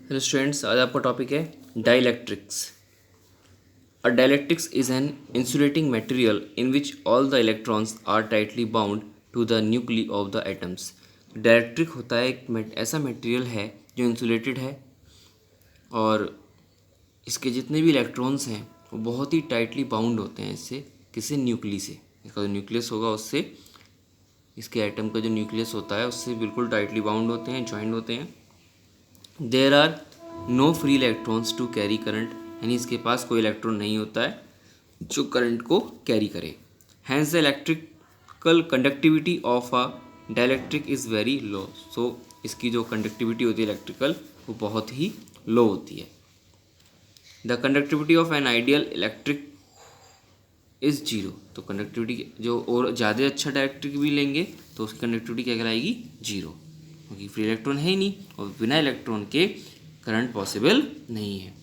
Hello students, आज आपका topic है dielectrics. A dielectrics is an insulating material in which all the electrons are tightly bound to the nuclei of the atoms. Dielectric होता है एक ऐसा material है जो इंसुलेटेड है और इसके जितने भी इलेक्ट्रॉन्स हैं वो बहुत ही टाइटली बाउंड होते हैं इससे, किसी न्यूक्ली से। इसका जो न्यूक्लियस होगा उससे, इसके एटम का जो न्यूक्लियस होता है उससे बिल्कुल टाइटली बाउंड होते हैं, ज्वाइंट होते हैं। There are no free electrons to carry current, यानी इसके पास कोई इलेक्ट्रॉन नहीं होता है जो करंट को कैरी करे। Hence the electrical conductivity of a dielectric is very low. So इसकी जो कंडक्टिविटी होती है इलेक्ट्रिकल, वो बहुत ही लो होती है। The conductivity of an ideal electric is zero. तो कंडक्टिविटी जो और ज़्यादा अच्छा डाइलेक्ट्रिक भी लेंगे तो उसकी कंडक्टिविटी क्या कहलाएगी? जीरो, क्योंकि फ्री इलेक्ट्रॉन है ही नहीं और बिना इलेक्ट्रॉन के करंट पॉसिबल नहीं है।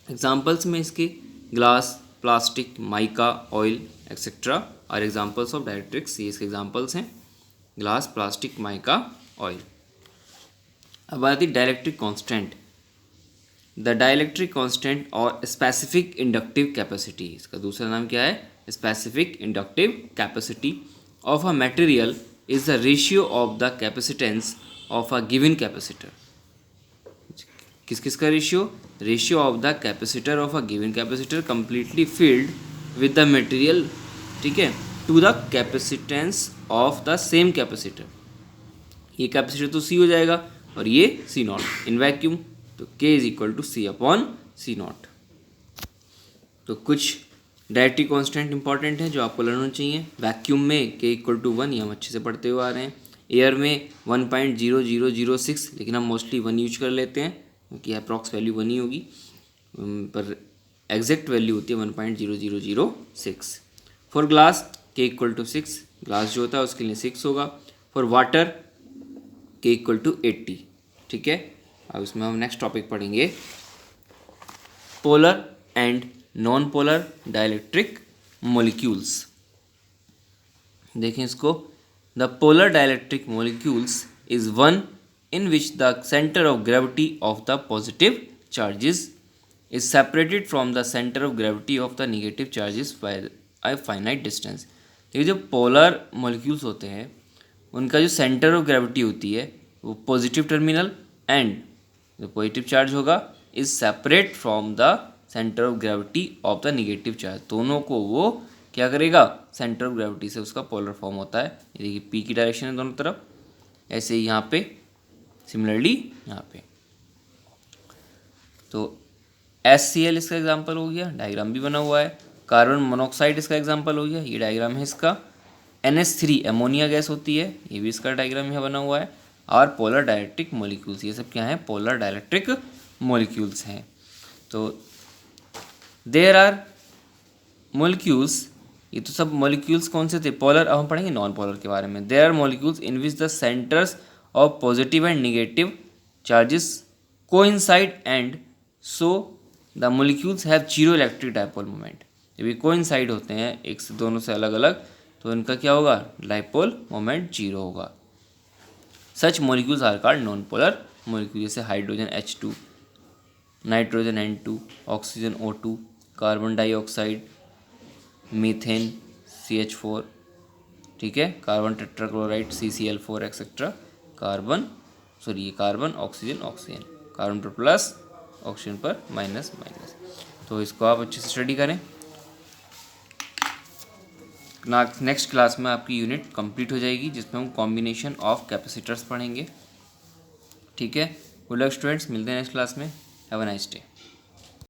एग्जाम्पल्स में इसके glass, plastic, mica, oil etcetera are examples of dielectrics. ये इसके एग्जाम्पल्स हैं, ग्लास, प्लास्टिक, माइका, ऑयल। अब आती है dielectric constant. The dielectric constant और स्पेसिफिक इंडक्टिव कैपेसिटी, इसका दूसरा नाम क्या है? Specific inductive capacity of a material is the ratio of the capacitance of a given capacitor. किस किस का ratio? Ratio of the capacitor of a given capacitor completely filled with the material, ठीक है, to the capacitance of the same capacitor. ये capacitor तो C हो जाएगा और ये सी नॉट इन वैक्यूम, तो K is equal to C upon C nought. तो कुछ डायरेक्ट्रिक कांस्टेंट इंपॉर्टेंट है जो आपको लर्न होना चाहिए। वैक्यूम में के इक्वल टू 1, ये हम अच्छे से पढ़ते हुए आ रहे हैं। एयर में 1.0006, लेकिन हम मोस्टली 1 यूज कर लेते हैं क्योंकि अप्रॉक्स वैल्यू 1 ही होगी, पर एग्जैक्ट वैल्यू होती है 1.0006। फॉर ग्लास के इक्वल टू 6, ग्लास जो होता है उसके लिए 6 होगा। फॉर वाटर के इक्वल टू 80, ठीक है। अब इसमें हम नेक्स्ट टॉपिक पढ़ेंगे, polar and non polar dielectric molecules. देखें इसको, the polar dielectric molecules is one in which the center of gravity of the positive charges is separated from the center of gravity of the negative charges by a finite distance। ये जो polar molecules होते हैं उनका जो centre of gravity होती है वो positive terminal and जो पॉजिटिव चार्ज होगा is separate from the centre of gravity of the negative charge. दोनों को वो क्या करेगा? सेंटर ऑफ ग्रेविटी से उसका पोलर फॉर्म होता है। ये देखिए पी की डायरेक्शन है दोनों तरफ, ऐसे ही यहाँ पे सिमिलरली यहाँ पे। तो HCl इसका एग्जांपल हो गया, डायग्राम भी बना हुआ है। कार्बन मोनोऑक्साइड इसका एग्जांपल हो गया, ये डायग्राम है इसका। NH3 एमोनिया गैस होती है, ये भी इसका डायग्राम यहाँ बना हुआ है। और पोलर डाइलेक्ट्रिक मॉलिक्यूल्स, ये सब क्या है? पोलर डाइलेक्ट्रिक मॉलिक्यूल्स हैं। तो देयर आर मॉलिक्यूल्स, ये तो सब मॉलिक्यूल्स कौन से थे? पोलर। अब हम पढ़ेंगे नॉन पोलर के बारे में। There are molecules in which the centres of positive and negative charges coincide and so the molecules have zero electric dipole moment। जब ये coincide होते हैं एक से दोनों से अलग अलग तो इनका क्या होगा? dipole moment जीरो होगा। such molecules are called non polar molecules, जैसे hydrogen H2, nitrogen N2, oxygen O2, carbon dioxide, methane CH4, ठीक है, carbon tetrachloride CCl4 etcetera. Carbon oxygen oxygen, carbon पर प्लस, ऑक्सीजन पर माइनस माइनस। तो इसको आप अच्छे से स्टडी करें। नेक्स्ट क्लास में आपकी यूनिट कंप्लीट हो जाएगी जिसमें हम कॉम्बिनेशन ऑफ कैपेसिटर्स पढ़ेंगे, ठीक है। गुड लक स्टूडेंट्स, मिलते हैं नेक्स्ट क्लास में। Have a nice day.